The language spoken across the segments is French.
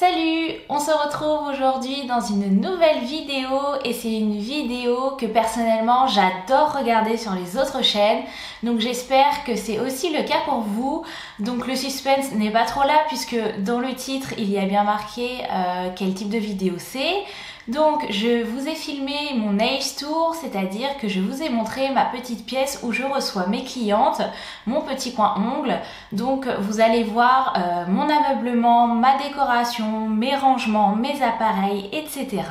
Salut, on se retrouve aujourd'hui dans une nouvelle vidéo et c'est une vidéo que personnellement j'adore regarder sur les autres chaînes, donc j'espère que c'est aussi le cas pour vous. Donc le suspense n'est pas trop là puisque dans le titre il y a bien marqué quel type de vidéo c'est. Donc je vous ai filmé mon nails tour, c'est-à-dire que je vous ai montré ma petite pièce où je reçois mes clientes, mon petit coin ongle. Donc vous allez voir mon ameublement, ma décoration, mes rangements, mes appareils, etc.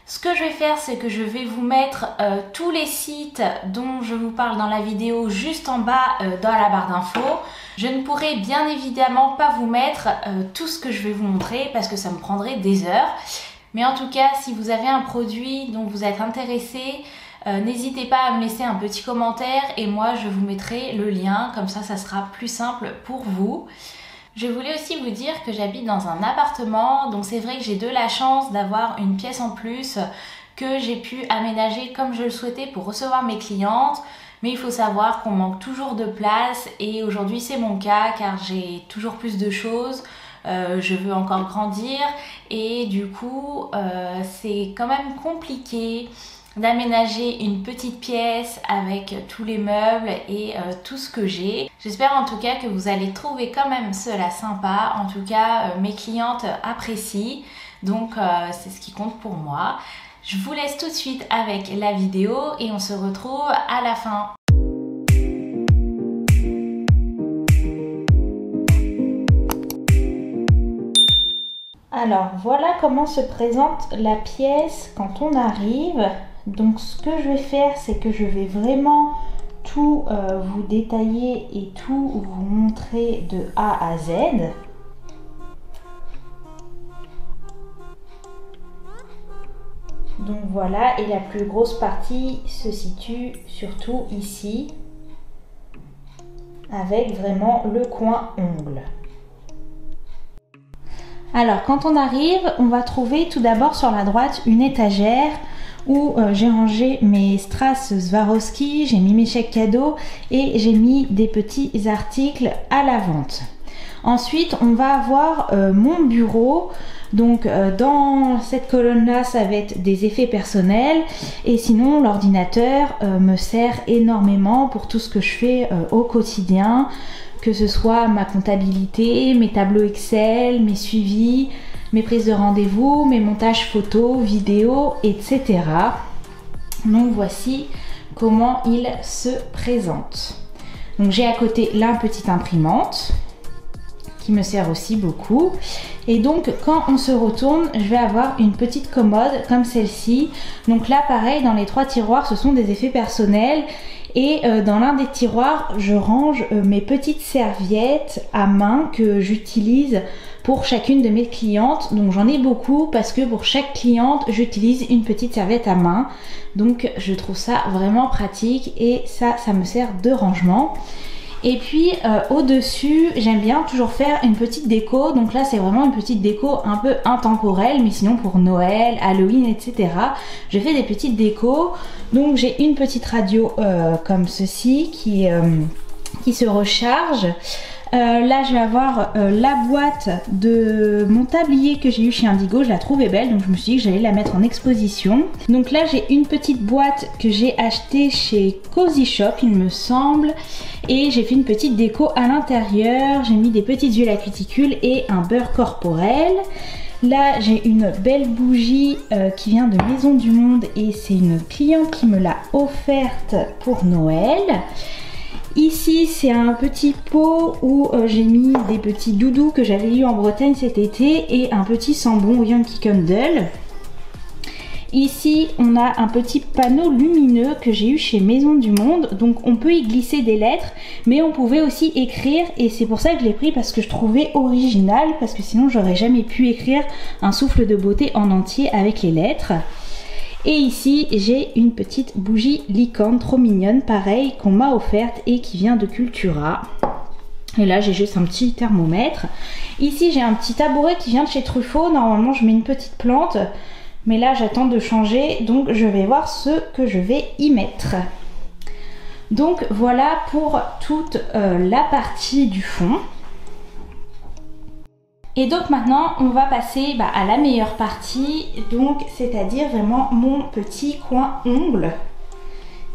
Ce que je vais faire, c'est que je vais vous mettre tous les sites dont je vous parle dans la vidéo juste en bas dans la barre d'infos. Je ne pourrai bien évidemment pas vous mettre tout ce que je vais vous montrer parce que ça me prendrait des heures. Mais en tout cas, si vous avez un produit dont vous êtes intéressé, n'hésitez pas à me laisser un petit commentaire et moi je vous mettrai le lien, comme ça sera plus simple pour vous. Je voulais aussi vous dire que j'habite dans un appartement, donc c'est vrai que j'ai de la chance d'avoir une pièce en plus que j'ai pu aménager comme je le souhaitais pour recevoir mes clientes. Mais il faut savoir qu'on manque toujours de place et aujourd'hui c'est mon cas car j'ai toujours plus de choses. Je veux encore grandir et du coup c'est quand même compliqué d'aménager une petite pièce avec tous les meubles et tout ce que j'ai. J'espère en tout cas que vous allez trouver quand même cela sympa. En tout cas mes clientes apprécient, donc c'est ce qui compte pour moi. Je vous laisse tout de suite avec la vidéo et on se retrouve à la fin. Alors voilà comment se présente la pièce quand on arrive. Donc ce que je vais faire, c'est que je vais vraiment tout vous détailler et tout vous montrer de A à Z. Donc voilà, et la plus grosse partie se situe surtout ici, avec vraiment le coin ongle. Alors quand on arrive, on va trouver tout d'abord sur la droite une étagère où j'ai rangé mes strass Swarovski, j'ai mis mes chèques cadeaux et j'ai mis des petits articles à la vente. Ensuite on va avoir mon bureau, donc dans cette colonne là ça va être des effets personnels et sinon l'ordinateur me sert énormément pour tout ce que je fais au quotidien. Que ce soit ma comptabilité, mes tableaux Excel, mes suivis, mes prises de rendez-vous, mes montages photos, vidéos, etc. Donc voici comment il se présente. Donc j'ai à côté la petite imprimante qui me sert aussi beaucoup. Et donc quand on se retourne, je vais avoir une petite commode comme celle-ci. Donc là pareil, dans les 3 tiroirs, ce sont des effets personnels. Et dans l'un des tiroirs, je range mes petites serviettes à main que j'utilise pour chacune de mes clientes. Donc j'en ai beaucoup parce que pour chaque cliente, j'utilise une petite serviette à main. Donc je trouve ça vraiment pratique et ça me sert de rangement. Et puis au-dessus, j'aime bien toujours faire une petite déco. Donc là, c'est vraiment une petite déco un peu intemporelle, mais sinon pour Noël, Halloween, etc. Je fais des petites décos. Donc j'ai une petite radio comme ceci qui se recharge. Là je vais avoir la boîte de mon tablier que j'ai eu chez Indigo, je la trouvais belle donc je me suis dit que j'allais la mettre en exposition. Donc là j'ai une petite boîte que j'ai achetée chez Cozy Shop il me semble et j'ai fait une petite déco à l'intérieur, j'ai mis des petites huiles à cuticule et un beurre corporel. Là j'ai une belle bougie qui vient de Maison du Monde et c'est une cliente qui me l'a offerte pour Noël. Ici c'est un petit pot où j'ai mis des petits doudous que j'avais eu en Bretagne cet été et un petit sambon Yankee Candle. Ici on a un petit panneau lumineux que j'ai eu chez Maison du Monde, donc on peut y glisser des lettres mais on pouvait aussi écrire et c'est pour ça que je l'ai pris parce que je trouvais original parce que sinon j'aurais jamais pu écrire un souffle de beauté en entier avec les lettres. Et ici j'ai une petite bougie licorne trop mignonne pareil qu'on m'a offerte et qui vient de Cultura. Et là j'ai juste un petit thermomètre. Ici j'ai un petit tabouret qui vient de chez Truffaut, normalement je mets une petite plante. Mais là j'attends de changer donc je vais voir ce que je vais y mettre. Donc voilà pour toute la partie du fond. Et donc maintenant on va passer à la meilleure partie, donc c'est-à-dire vraiment mon petit coin ongle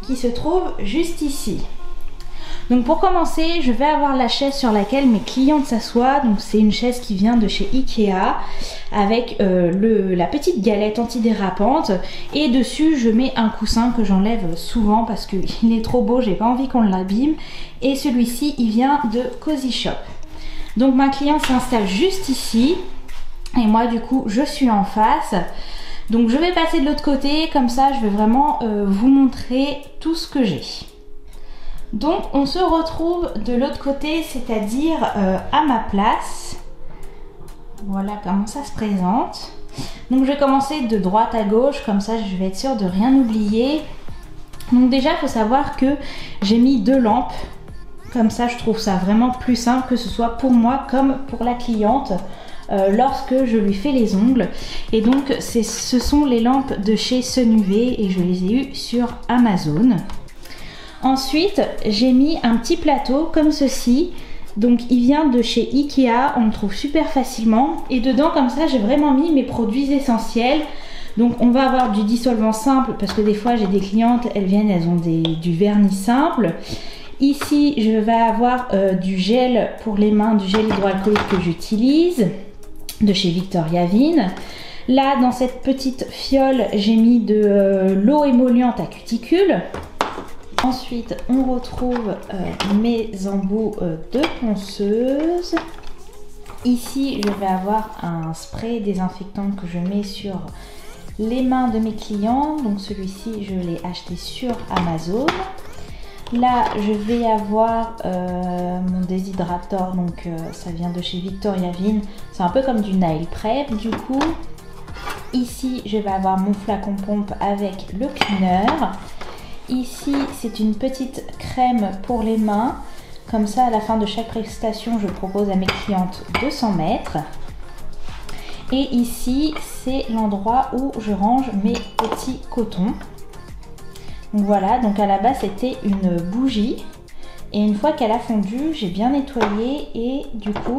qui se trouve juste ici. Donc pour commencer, je vais avoir la chaise sur laquelle mes clientes s'assoient. Donc c'est une chaise qui vient de chez Ikea avec la petite galette antidérapante. Et dessus, je mets un coussin que j'enlève souvent parce qu'il est trop beau, j'ai pas envie qu'on l'abîme. Et celui-ci, il vient de Cozy Shop. Donc ma cliente s'installe juste ici. Et moi du coup, je suis en face. Donc je vais passer de l'autre côté, comme ça je vais vraiment vous montrer tout ce que j'ai. Donc on se retrouve de l'autre côté, c'est-à-dire à ma place. Voilà comment ça se présente. Donc je vais commencer de droite à gauche, comme ça je vais être sûre de rien oublier. Donc déjà il faut savoir que j'ai mis 2 lampes. Comme ça je trouve ça vraiment plus simple, que ce soit pour moi comme pour la cliente lorsque je lui fais les ongles. Et donc ce sont les lampes de chez Sun UV et je les ai eues sur Amazon. Ensuite, j'ai mis un petit plateau comme ceci. Donc il vient de chez Ikea, on le trouve super facilement. Et dedans, comme ça, j'ai vraiment mis mes produits essentiels. Donc on va avoir du dissolvant simple, parce que des fois j'ai des clientes, elles viennent, elles ont du vernis simple. Ici, je vais avoir du gel pour les mains, du gel hydroalcoolique que j'utilise, de chez Victoria Vin. Là, dans cette petite fiole, j'ai mis de l'eau émolliente à cuticule. Ensuite, on retrouve mes embouts de ponceuse. Ici, je vais avoir un spray désinfectant que je mets sur les mains de mes clients. Donc celui-ci, je l'ai acheté sur Amazon. Là, je vais avoir mon déshydrateur. Donc ça vient de chez Victoria Vin. C'est un peu comme du nail prep du coup. Ici, je vais avoir mon flacon pompe avec le cleaner. Ici, c'est une petite crème pour les mains. Comme ça, à la fin de chaque prestation, je propose à mes clientes de s'en mettre. Et ici, c'est l'endroit où je range mes petits cotons. Donc voilà, donc à la base, c'était une bougie. Et une fois qu'elle a fondu, j'ai bien nettoyé et du coup,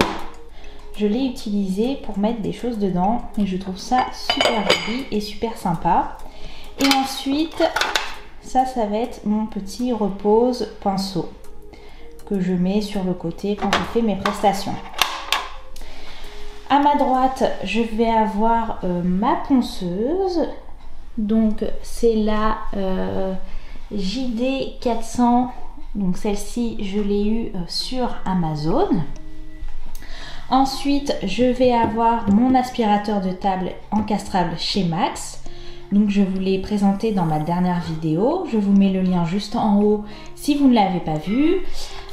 je l'ai utilisée pour mettre des choses dedans. Et je trouve ça super joli et super sympa. Et ensuite... ça va être mon petit repose pinceau que je mets sur le côté quand je fais mes prestations. À ma droite, je vais avoir ma ponceuse. Donc c'est la JD 400. Donc celle-ci, je l'ai eue sur Amazon. Ensuite, je vais avoir mon aspirateur de table encastrable chez Max. Donc je vous l'ai présenté dans ma dernière vidéo, je vous mets le lien juste en haut si vous ne l'avez pas vu,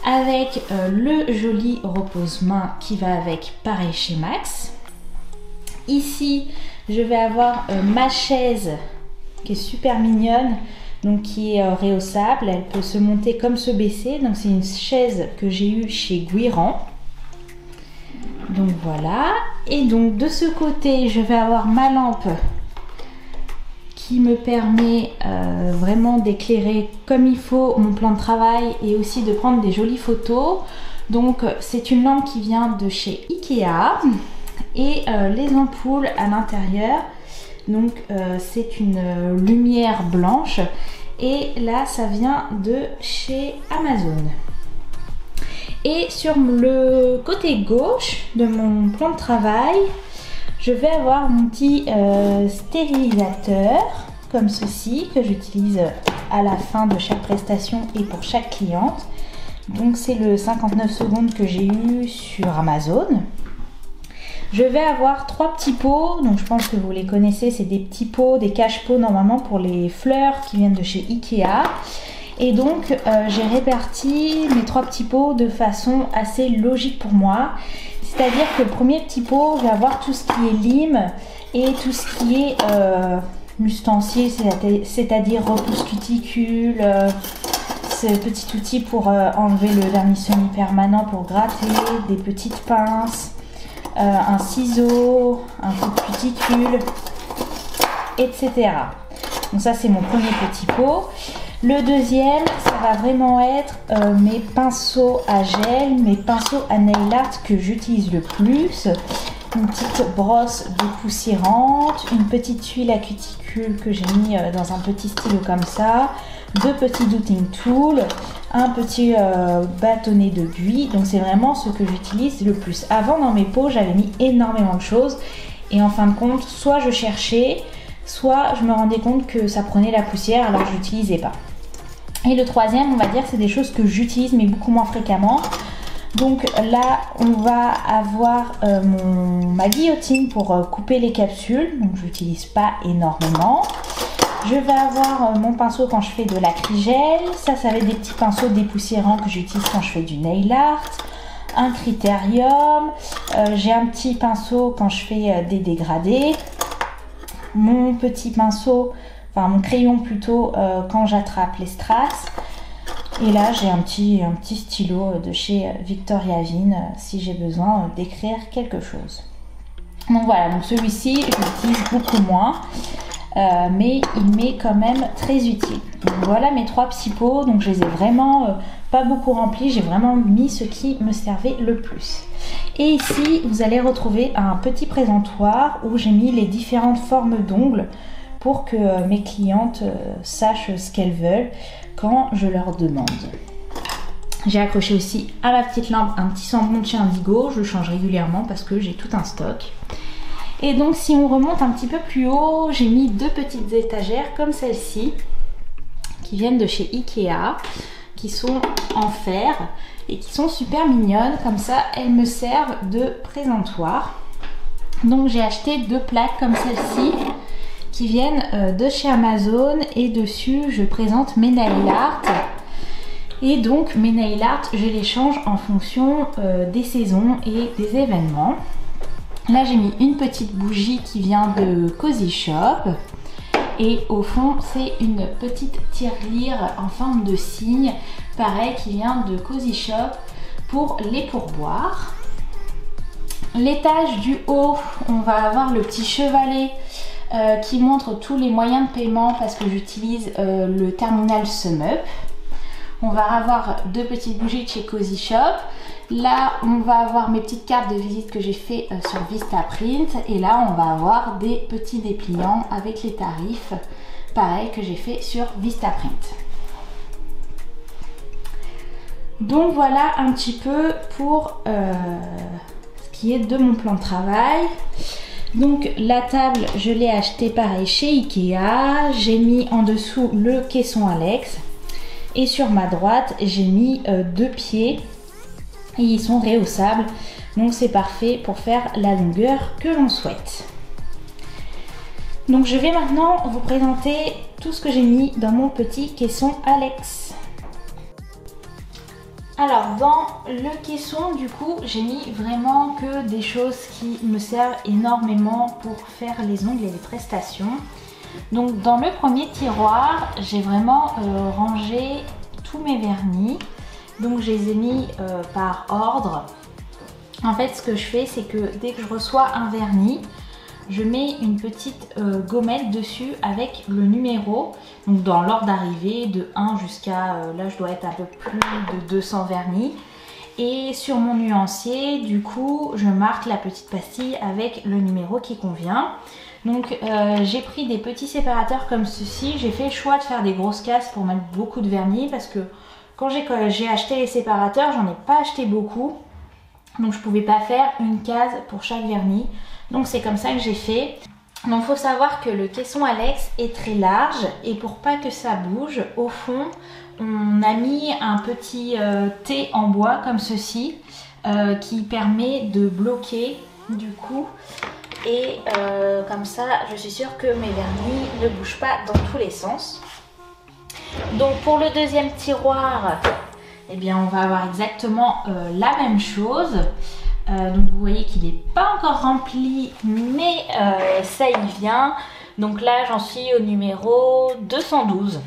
avec le joli repose-main qui va avec, pareil chez Max. Ici, je vais avoir ma chaise qui est super mignonne, donc qui est rehaussable, elle peut se monter comme se baisser, donc c'est une chaise que j'ai eue chez Guiran. Donc voilà, et donc de ce côté, je vais avoir ma lampe qui me permet vraiment d'éclairer comme il faut mon plan de travail et aussi de prendre des jolies photos. Donc c'est une lampe qui vient de chez Ikea et les ampoules à l'intérieur, donc c'est une lumière blanche et là ça vient de chez Amazon. Et sur le côté gauche de mon plan de travail, je vais avoir mon petit stérilisateur comme ceci que j'utilise à la fin de chaque prestation et pour chaque cliente. Donc c'est le 59 secondes que j'ai eu sur Amazon. Je vais avoir 3 petits pots, donc je pense que vous les connaissez, c'est des petits pots, des cache-pots normalement pour les fleurs qui viennent de chez Ikea. Et donc j'ai réparti mes 3 petits pots de façon assez logique pour moi. C'est-à-dire que le premier petit pot, je vais avoir tout ce qui est lime et tout ce qui est ustensiles, c'est-à-dire repousse cuticule, ce petit outil pour enlever le vernis semi-permanent pour gratter, des petites pinces, un ciseau, un coup de cuticule, etc. Donc ça c'est mon premier petit pot. Le deuxième, ça va vraiment être mes pinceaux à gel, mes pinceaux à nail art que j'utilise le plus. une petite brosse dépoussiérante, une petite huile à cuticule que j'ai mis dans un petit stylo comme ça, 2 petits douting tools, un petit bâtonnet de buis. Donc c'est vraiment ce que j'utilise le plus. Avant dans mes pots j'avais mis énormément de choses et en fin de compte soit je cherchais, soit je me rendais compte que ça prenait la poussière alors je l'utilisais pas. Et le troisième, on va dire, c'est des choses que j'utilise mais beaucoup moins fréquemment. Donc là, on va avoir ma guillotine pour couper les capsules. Donc je l'utilise pas énormément. Je vais avoir mon pinceau quand je fais de l'acrygel. Ça va être des petits pinceaux dépoussiérants que j'utilise quand je fais du nail art. Un critérium. J'ai un petit pinceau quand je fais des dégradés. Mon petit pinceau, enfin mon crayon plutôt, quand j'attrape les strass. Et là j'ai un petit stylo de chez Victoria Vin si j'ai besoin d'écrire quelque chose. Donc voilà, donc celui-ci je l'utilise beaucoup moins, mais il m'est quand même très utile. Donc voilà mes 3 petits pots, donc je les ai vraiment pas beaucoup remplis, j'ai vraiment mis ce qui me servait le plus. Et ici vous allez retrouver un petit présentoir où j'ai mis les différentes formes d'ongles pour que mes clientes sachent ce qu'elles veulent quand je leur demande. J'ai accroché aussi à ma petite lampe un petit sambon de chez Indigo, je le change régulièrement parce que j'ai tout un stock. Et donc si on remonte un petit peu plus haut, j'ai mis 2 petites étagères comme celle-ci qui viennent de chez Ikea, qui sont en fer et qui sont super mignonnes, comme ça elles me servent de présentoir. Donc j'ai acheté 2 plaques comme celle-ci qui viennent de chez Amazon et dessus je présente mes nail art. Et donc mes nail art je les change en fonction des saisons et des événements. Là j'ai mis une petite bougie qui vient de Cozy Shop et au fond c'est une petite tirelire en forme de cygne, pareil, qui vient de Cozy Shop pour les pourboires. L'étage du haut, on va avoir le petit chevalet qui montre tous les moyens de paiement parce que j'utilise le terminal SumUp. On va avoir 2 petites bougies de chez Cozy Shop. Là, on va avoir mes petites cartes de visite que j'ai fait sur Vistaprint. Et là, on va avoir des petits dépliants avec les tarifs, pareil, que j'ai fait sur Vistaprint. Donc voilà un petit peu pour ce qui est de mon plan de travail. Donc la table, je l'ai achetée pareil chez Ikea. J'ai mis en dessous le caisson Alex. Et sur ma droite, j'ai mis 2 pieds. Et ils sont rehaussables. Donc c'est parfait pour faire la longueur que l'on souhaite. Donc je vais maintenant vous présenter tout ce que j'ai mis dans mon petit caisson Alex. Alors dans le caisson du coup j'ai mis vraiment que des choses qui me servent énormément pour faire les ongles et les prestations. Donc dans le premier tiroir j'ai vraiment rangé tous mes vernis. Donc je les ai mis par ordre. En fait ce que je fais c'est que dès que je reçois un vernis, je mets une petite gommette dessus avec le numéro, donc dans l'ordre d'arrivée de 1 jusqu'à, là je dois être un peu plus de 200 vernis. Et sur mon nuancier, du coup, je marque la petite pastille avec le numéro qui convient. Donc j'ai pris des petits séparateurs comme ceci. J'ai fait le choix de faire des grosses cases pour mettre beaucoup de vernis parce que quand j'ai acheté les séparateurs, j'en ai pas acheté beaucoup. Donc je pouvais pas faire une case pour chaque vernis. Donc c'est comme ça que j'ai fait. Donc il faut savoir que le caisson Alex est très large et pour pas que ça bouge, au fond on a mis un petit T en bois comme ceci qui permet de bloquer du coup et comme ça je suis sûre que mes vernis ne bougent pas dans tous les sens. Donc pour le deuxième tiroir, eh bien on va avoir exactement la même chose. Donc vous voyez qu'il n'est pas encore rempli, mais ça y vient. Donc là j'en suis au numéro 212.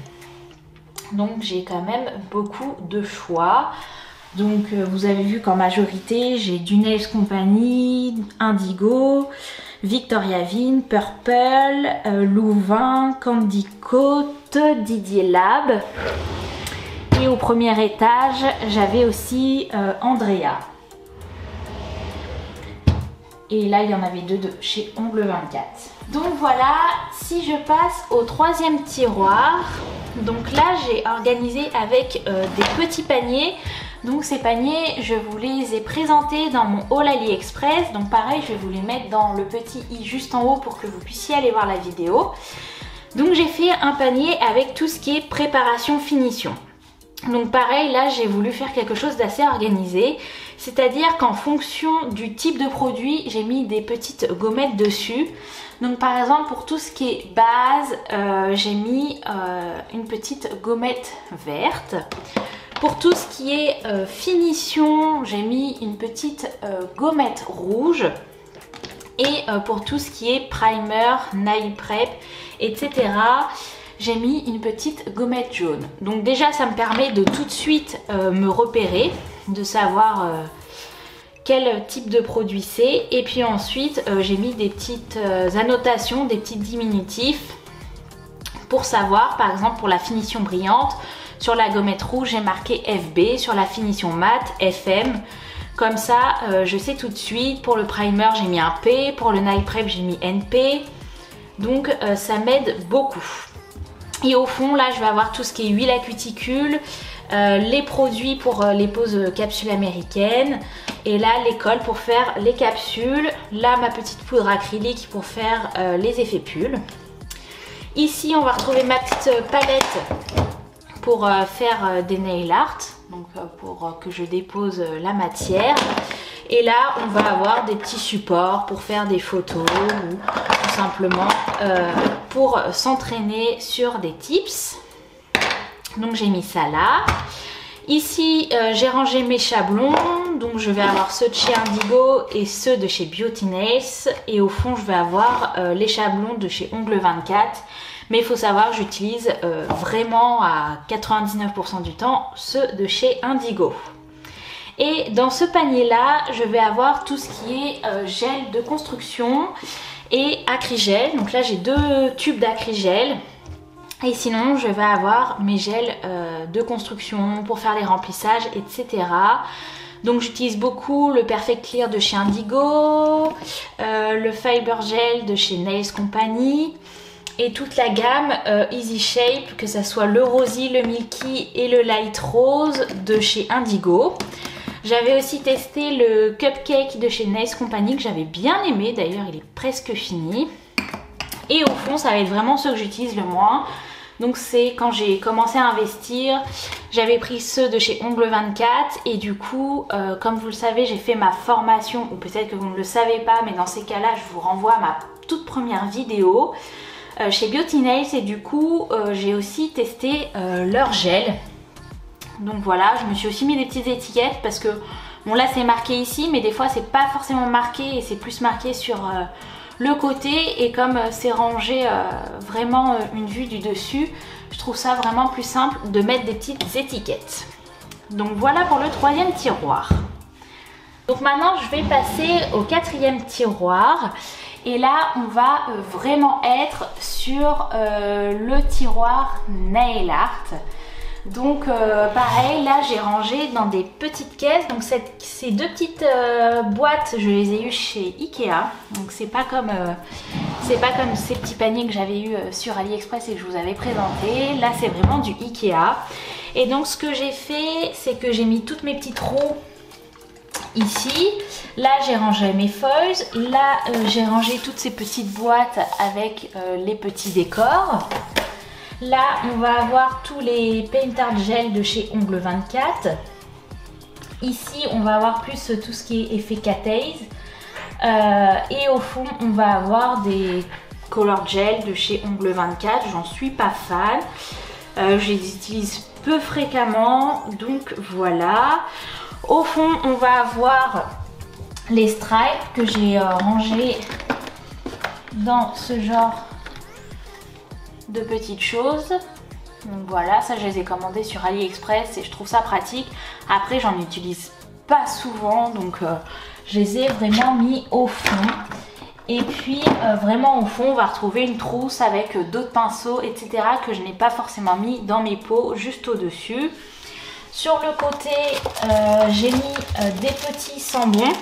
Donc j'ai quand même beaucoup de choix. Donc vous avez vu qu'en majorité j'ai du Nails Company, Indigo, Victoria Vin, Purple, Louvain, Candy Coat, Didier Lab. Et au premier étage j'avais aussi Andrea. Et là, il y en avait deux de chez Ongles 24. Donc voilà, si je passe au troisième tiroir, donc là, j'ai organisé avec des petits paniers. Donc ces paniers, je vous les ai présentés dans mon haul AliExpress. Donc pareil, je vais vous les mettre dans le petit i juste en haut pour que vous puissiez aller voir la vidéo. Donc j'ai fait un panier avec tout ce qui est préparation finition. Donc pareil, là j'ai voulu faire quelque chose d'assez organisé, c'est-à-dire qu'en fonction du type de produit, j'ai mis des petites gommettes dessus. Donc par exemple pour tout ce qui est base, j'ai mis une petite gommette verte. Pour tout ce qui est finition, j'ai mis une petite gommette rouge. Et pour tout ce qui est primer, nail prep, etc., j'ai mis une petite gommette jaune. Donc déjà ça me permet de tout de suite me repérer, de savoir quel type de produit c'est. Et puis ensuite j'ai mis des petites annotations, des petits diminutifs pour savoir, par exemple pour la finition brillante, sur la gommette rouge j'ai marqué FB, sur la finition mat FM. Comme ça je sais tout de suite. Pour le primer j'ai mis un P, pour le nail prep j'ai mis NP. Donc ça m'aide beaucoup. Et au fond, là, je vais avoir tout ce qui est huile à cuticule, les produits pour les poses capsules américaines. Et là, les cols pour faire les capsules. Là, ma petite poudre acrylique pour faire les effets pulls. Ici, on va retrouver ma petite palette pour faire des nail art. Donc, pour que je dépose la matière. Et là, on va avoir des petits supports pour faire des photos ou tout simplement pour s'entraîner sur des tips. Donc j'ai mis ça là. Ici, j'ai rangé mes chablons. Donc je vais avoir ceux de chez Indigo et ceux de chez Beauty Nails. Et au fond, je vais avoir les chablons de chez Ongles 24. Mais il faut savoir, j'utilise vraiment à 99% du temps ceux de chez Indigo. Et dans ce panier là, je vais avoir tout ce qui est gel de construction et acrygel. Donc là j'ai deux tubes d'acrygel. Et sinon je vais avoir mes gels de construction pour faire les remplissages, etc. Donc j'utilise beaucoup le Perfect Clear de chez Indigo, le Fiber Gel de chez Nails Company. Et toute la gamme Easy Shape, que ce soit le Rosy, le Milky et le Light Rose de chez Indigo. J'avais aussi testé le Cupcake de chez Nails Company que j'avais bien aimé, d'ailleurs il est presque fini. Et au fond ça va être vraiment ceux que j'utilise le moins. Donc c'est quand j'ai commencé à investir, j'avais pris ceux de chez Ongles 24 et du coup comme vous le savez j'ai fait ma formation, ou peut-être que vous ne le savez pas, mais dans ces cas là je vous renvoie à ma toute première vidéo chez Beauty Nails et du coup j'ai aussi testé leur gel. Donc voilà, je me suis aussi mis des petites étiquettes parce que bon là c'est marqué ici mais des fois c'est pas forcément marqué et c'est plus marqué sur le côté, et comme c'est rangé vraiment une vue du dessus, je trouve ça vraiment plus simple de mettre des petites étiquettes. Donc voilà pour le troisième tiroir. Donc maintenant je vais passer au quatrième tiroir. Et là, on va vraiment être sur le tiroir Nail Art. Donc pareil, là j'ai rangé dans des petites caisses. Donc ces deux petites boîtes, je les ai eues chez Ikea. Donc c'est pas comme ces petits paniers que j'avais eu sur AliExpress et que je vous avais présenté. Là c'est vraiment du Ikea. Et donc ce que j'ai fait, c'est que j'ai mis toutes mes petits trous ici. Là j'ai rangé mes foils. Là j'ai rangé toutes ces petites boîtes avec les petits décors. Là on va avoir tous les paint art gel de chez Ongles 24. Ici on va avoir plus tout ce qui est effet cat eyes. Et au fond on va avoir des color gel de chez Ongles 24. J'en suis pas fan. Je les utilise peu fréquemment, donc voilà. Au fond on va avoir les stripes que j'ai rangés dans ce genre de petites choses. Donc voilà, ça je les ai commandés sur AliExpress et je trouve ça pratique. Après j'en utilise pas souvent, donc je les ai vraiment mis au fond. Et puis vraiment au fond on va retrouver une trousse avec d'autres pinceaux, etc. que je n'ai pas forcément mis dans mes pots, juste au dessus. Sur le côté j'ai mis des petits sambons.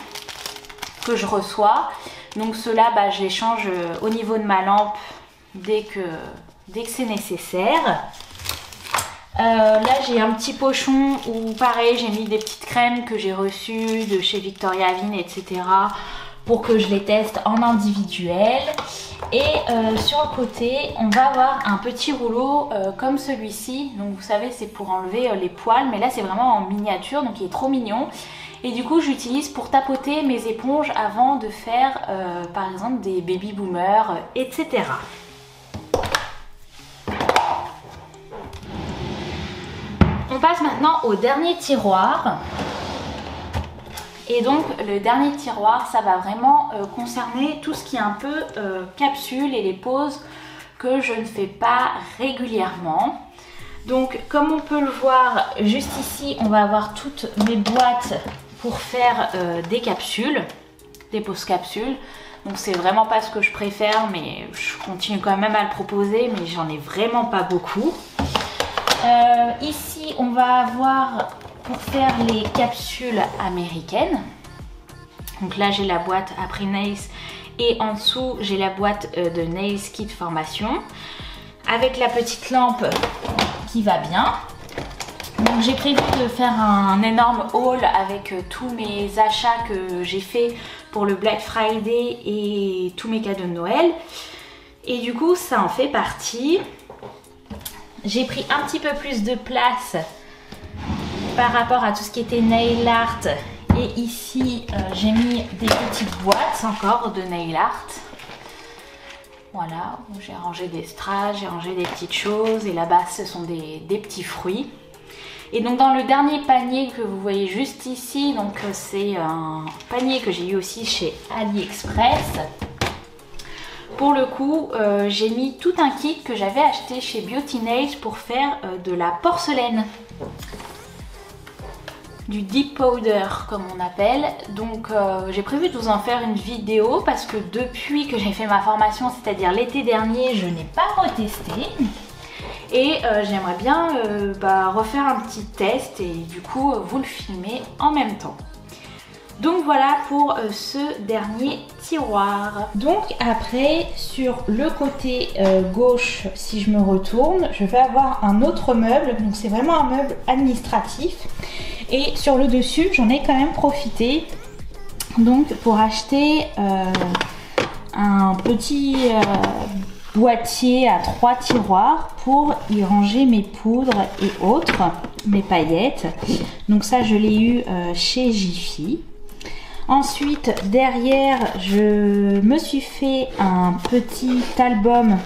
que je reçois. Donc ceux-là, bah, je les change au niveau de ma lampe dès que c'est nécessaire. Là j'ai un petit pochon où pareil j'ai mis des petites crèmes que j'ai reçues de chez Victoria Vin, etc. pour que je les teste en individuel. Et sur le côté on va avoir un petit rouleau comme celui-ci. Donc vous savez, c'est pour enlever les poils, mais là c'est vraiment en miniature, donc il est trop mignon. Et du coup j'utilise pour tapoter mes éponges avant de faire par exemple des baby boomers, etc. On passe maintenant au dernier tiroir. Et donc le dernier tiroir, ça va vraiment concerner tout ce qui est un peu capsules et les pauses que je ne fais pas régulièrement. Donc comme on peut le voir juste ici, on va avoir toutes mes boîtes pour faire des capsules, des pauses capsules. Donc c'est vraiment pas ce que je préfère, mais je continue quand même à le proposer, mais j'en ai vraiment pas beaucoup. Ici on va avoir pour faire les capsules américaines. Donc là j'ai la boîte Après Nails et en dessous j'ai la boîte de Nails Kit Formation avec la petite lampe qui va bien. Donc j'ai prévu de faire un énorme haul avec tous mes achats que j'ai fait pour le Black Friday et tous mes cadeaux de Noël. Et du coup ça en fait partie. J'ai pris un petit peu plus de place par rapport à tout ce qui était nail art. Et ici, j'ai mis des petites boîtes encore de nail art. Voilà, j'ai rangé des strass, j'ai rangé des petites choses. Et là-bas, ce sont des petits fruits. Et donc dans le dernier panier que vous voyez juste ici, donc c'est un panier que j'ai eu aussi chez AliExpress. Pour le coup, j'ai mis tout un kit que j'avais acheté chez Beauty Nails pour faire de la porcelaine. Du deep powder comme on appelle. Donc j'ai prévu de vous en faire une vidéo parce que depuis que j'ai fait ma formation, c'est-à-dire l'été dernier, je n'ai pas retesté. Et j'aimerais bien refaire un petit test et du coup vous le filmer en même temps. Donc voilà pour ce dernier tiroir. Donc après, sur le côté gauche, si je me retourne, je vais avoir un autre meuble. Donc c'est vraiment un meuble administratif. Et sur le dessus, j'en ai quand même profité. Donc pour acheter un petit boîtier à 3 tiroirs pour y ranger mes poudres et autres, mes paillettes. Donc ça, je l'ai eu chez Jiffy. Ensuite, derrière, je me suis fait un petit album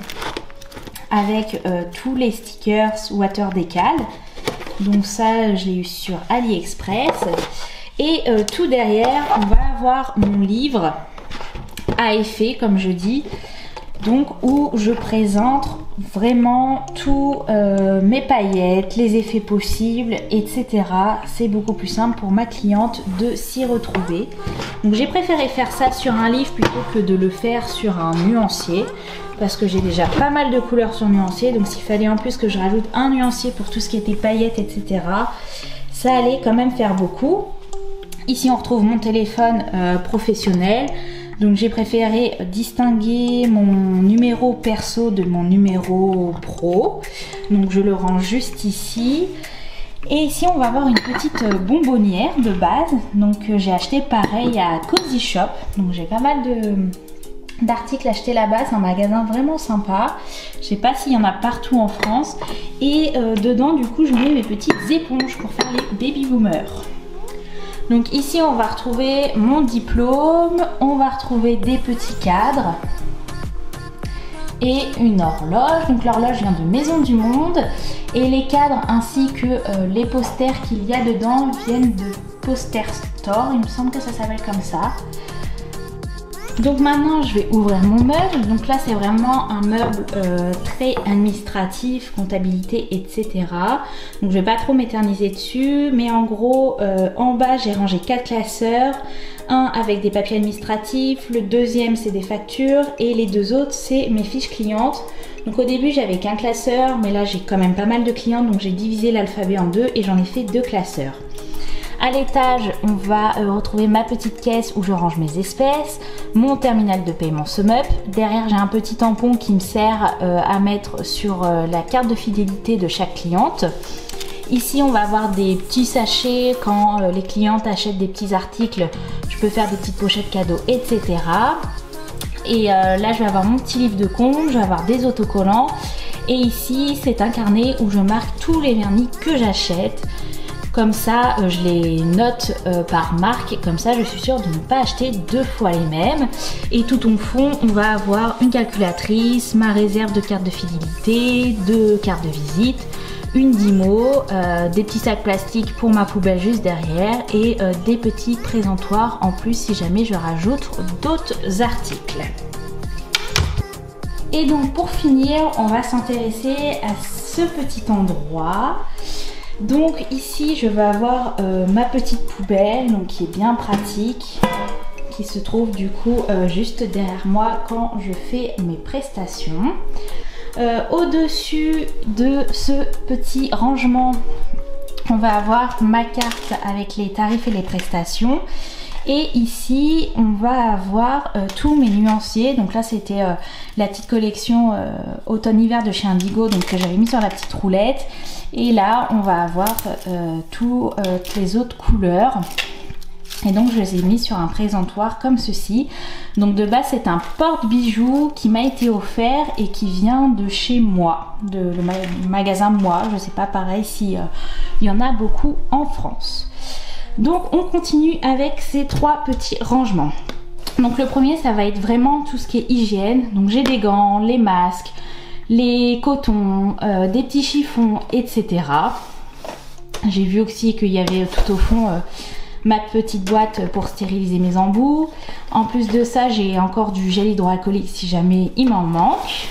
avec tous les stickers Water Decal. Donc ça, je l'ai eu sur AliExpress. Et tout derrière, on va avoir mon livre à effet, comme je dis. Donc où je présente vraiment tous mes paillettes, les effets possibles, etc. C'est beaucoup plus simple pour ma cliente de s'y retrouver. Donc j'ai préféré faire ça sur un livre plutôt que de le faire sur un nuancier. Parce que j'ai déjà pas mal de couleurs sur nuancier. Donc s'il fallait en plus que je rajoute un nuancier pour tout ce qui était paillettes, etc. Ça allait quand même faire beaucoup. Ici on retrouve mon téléphone professionnel. Donc j'ai préféré distinguer mon numéro perso de mon numéro pro. Donc je le range juste ici. Et ici on va avoir une petite bonbonnière de base. Donc j'ai acheté pareil à Cozy Shop. Donc j'ai pas mal d'articles achetés là-bas. C'est un magasin vraiment sympa. Je sais pas s'il y en a partout en France. Et dedans du coup je mets mes petites éponges pour faire les baby boomers. Donc ici on va retrouver mon diplôme, on va retrouver des petits cadres et une horloge. Donc l'horloge vient de Maison du Monde et les cadres ainsi que les posters qu'il y a dedans viennent de Poster Store, il me semble que ça s'appelle comme ça. Donc maintenant je vais ouvrir mon meuble. Donc là c'est vraiment un meuble très administratif, comptabilité, etc. Donc je vais pas trop m'éterniser dessus, mais en gros en bas j'ai rangé 4 classeurs. Un avec des papiers administratifs, le deuxième c'est des factures et les deux autres c'est mes fiches clientes. Donc au début j'avais qu'un classeur, mais là j'ai quand même pas mal de clients, donc j'ai divisé l'alphabet en deux et j'en ai fait 2 classeurs. À l'étage, on va retrouver ma petite caisse où je range mes espèces, mon terminal de paiement SumUp. Derrière, j'ai un petit tampon qui me sert à mettre sur la carte de fidélité de chaque cliente. Ici, on va avoir des petits sachets quand les clientes achètent des petits articles. Je peux faire des petites pochettes cadeaux, etc. Et là, je vais avoir mon petit livre de compte, je vais avoir des autocollants. Et ici, c'est un carnet où je marque tous les vernis que j'achète. Comme ça, je les note par marque. Et comme ça, je suis sûre de ne pas acheter 2 fois les mêmes. Et tout au fond, on va avoir une calculatrice, ma réserve de cartes de fidélité, 2 cartes de visite, une Dimo, des petits sacs plastiques pour ma poubelle juste derrière et des petits présentoirs en plus si jamais je rajoute d'autres articles. Et donc pour finir, on va s'intéresser à ce petit endroit. Donc ici je vais avoir ma petite poubelle, donc qui est bien pratique, qui se trouve du coup juste derrière moi quand je fais mes prestations. Au-dessus de ce petit rangement, on va avoir ma carte avec les tarifs et les prestations. Et ici, on va avoir tous mes nuanciers. Donc là, c'était la petite collection automne-hiver de chez Indigo, donc que j'avais mis sur la petite roulette. Et là, on va avoir toutes les autres couleurs. Et donc je les ai mis sur un présentoir comme ceci. Donc de base c'est un porte-bijoux qui m'a été offert et qui vient de chez Moi, le magasin Moi. Je sais pas pareil si il y en a beaucoup en France. Donc on continue avec ces 3 petits rangements. Donc le premier ça va être vraiment tout ce qui est hygiène. Donc j'ai des gants, les masques, les cotons, des petits chiffons, etc. J'ai vu aussi qu'il y avait tout au fond ma petite boîte pour stériliser mes embouts. En plus de ça, j'ai encore du gel hydroalcoolique si jamais il m'en manque.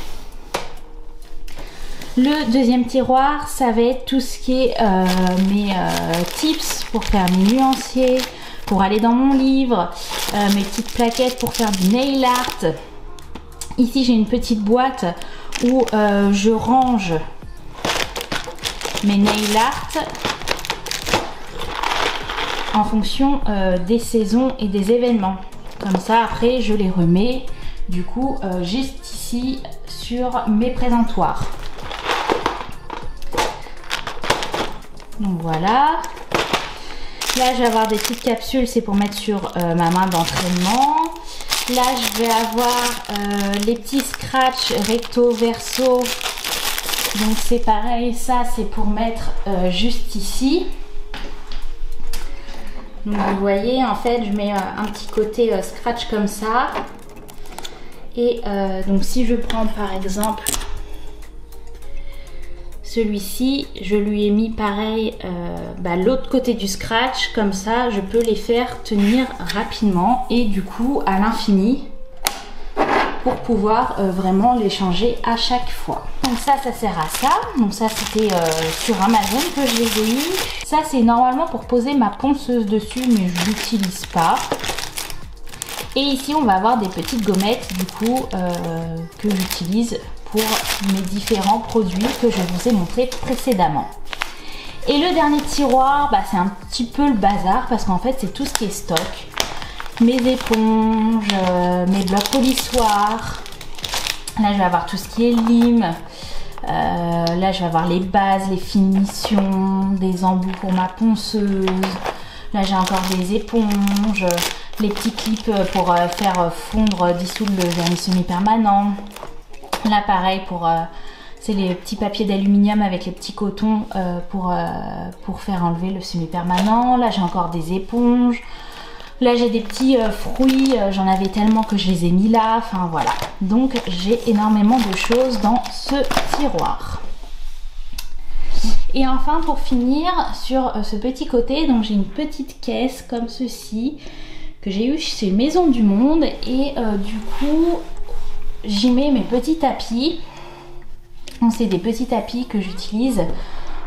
Le deuxième tiroir, ça va être tout ce qui est mes tips pour faire mes nuanciers, pour aller dans mon livre, mes petites plaquettes pour faire du nail art. Ici, j'ai une petite boîte où je range mes nail art en fonction des saisons et des événements. Comme ça, après, je les remets du coup juste ici sur mes présentoirs. Donc voilà. Là, je vais avoir des petites capsules, c'est pour mettre sur ma main d'entraînement. Là, je vais avoir les petits scratch recto verso. Donc c'est pareil, ça c'est pour mettre juste ici. Donc vous voyez, en fait, je mets un petit côté scratch comme ça. Et donc si je prends par exemple celui-ci, je lui ai mis pareil l'autre côté du scratch. Comme ça, je peux les faire tenir rapidement et du coup à l'infini pour pouvoir vraiment les changer à chaque fois. Donc ça sert à ça. Donc ça c'était sur Amazon que je les ai eu. Ça c'est normalement pour poser ma ponceuse dessus, mais je l'utilise pas. Et ici on va avoir des petites gommettes du coup que j'utilise pour mes différents produits que je vous ai montré précédemment. Et le dernier tiroir, c'est un petit peu le bazar parce qu'en fait c'est tout ce qui est stock. Mes éponges, mes blocs polissoirs. Là je vais avoir tout ce qui est lime. Là je vais avoir les bases, les finitions, des embouts pour ma ponceuse. Là j'ai encore des éponges, les petits clips pour faire fondre, dissoudre le vernis semi-permanent. Là pareil c'est les petits papiers d'aluminium avec les petits cotons pour faire enlever le semi-permanent. Là j'ai encore des éponges. Là j'ai des petits fruits, j'en avais tellement que je les ai mis là, enfin voilà. Donc j'ai énormément de choses dans ce tiroir. Et enfin pour finir sur ce petit côté, donc j'ai une petite caisse comme ceci que j'ai eu chez Maison du Monde et du coup j'y mets mes petits tapis. C'est des petits tapis que j'utilise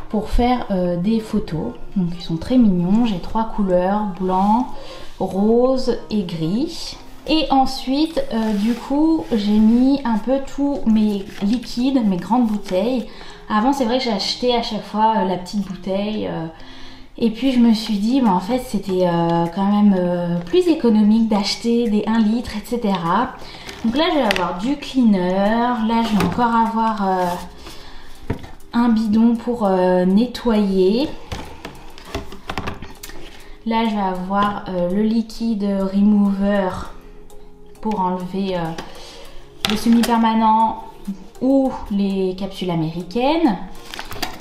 pour faire des photos. Donc ils sont très mignons, j'ai 3 couleurs, blanc, rose et gris. Et ensuite du coup j'ai mis un peu tous mes liquides, mes grandes bouteilles. Avant c'est vrai que j'achetais à chaque fois la petite bouteille Et puis je me suis dit, en fait c'était quand même plus économique d'acheter des 1 litre, etc. Donc là je vais avoir du cleaner, là je vais encore avoir un bidon pour nettoyer. Là je vais avoir le liquide remover pour enlever le semi-permanent ou les capsules américaines.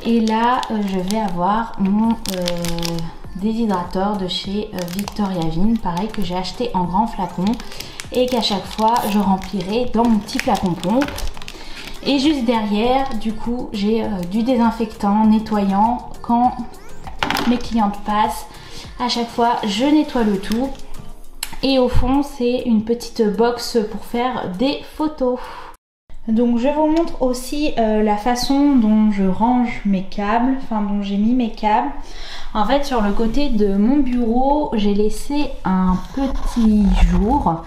Et là je vais avoir mon déshydrateur de chez Victoria Vin, pareil, que j'ai acheté en grand flacon et qu'à chaque fois je remplirai dans mon petit flacon pompe. Et juste derrière, du coup, j'ai du désinfectant nettoyant. Quand mes clientes passent, à chaque fois je nettoie le tout. Et au fond, c'est une petite box pour faire des photos. Donc je vous montre aussi la façon dont je range mes câbles, enfin dont j'ai mis mes câbles. En fait, sur le côté de mon bureau, j'ai laissé un petit jour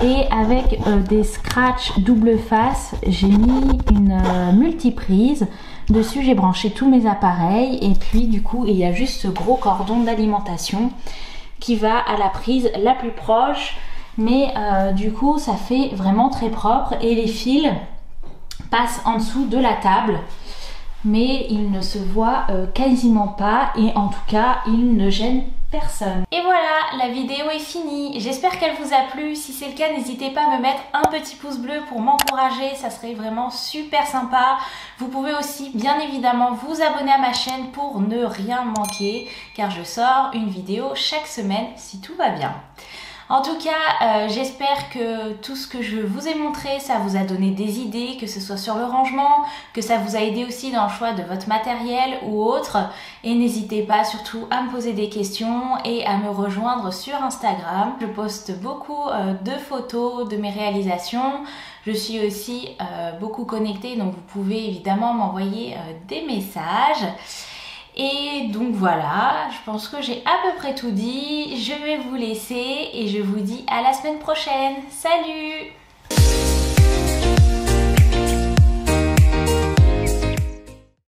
et avec des scratchs double face, j'ai mis une multiprise. Dessus, j'ai branché tous mes appareils et puis du coup, il y a juste ce gros cordon d'alimentation qui va à la prise la plus proche. Mais du coup, ça fait vraiment très propre et les fils passe en dessous de la table, mais il ne se voit quasiment pas et en tout cas il ne gêne personne. Et voilà, la vidéo est finie. J'espère qu'elle vous a plu. Si c'est le cas, n'hésitez pas à me mettre un petit pouce bleu pour m'encourager, ça serait vraiment super sympa. Vous pouvez aussi bien évidemment vous abonner à ma chaîne pour ne rien manquer, car je sors une vidéo chaque semaine si tout va bien. En tout cas, j'espère que tout ce que je vous ai montré, ça vous a donné des idées, que ce soit sur le rangement, que ça vous a aidé aussi dans le choix de votre matériel ou autre. Et n'hésitez pas surtout à me poser des questions et à me rejoindre sur Instagram. Je poste beaucoup de photos de mes réalisations. Je suis aussi beaucoup connectée, donc vous pouvez évidemment m'envoyer des messages. Et donc voilà, je pense que j'ai à peu près tout dit. Je vais vous laisser et je vous dis à la semaine prochaine. Salut!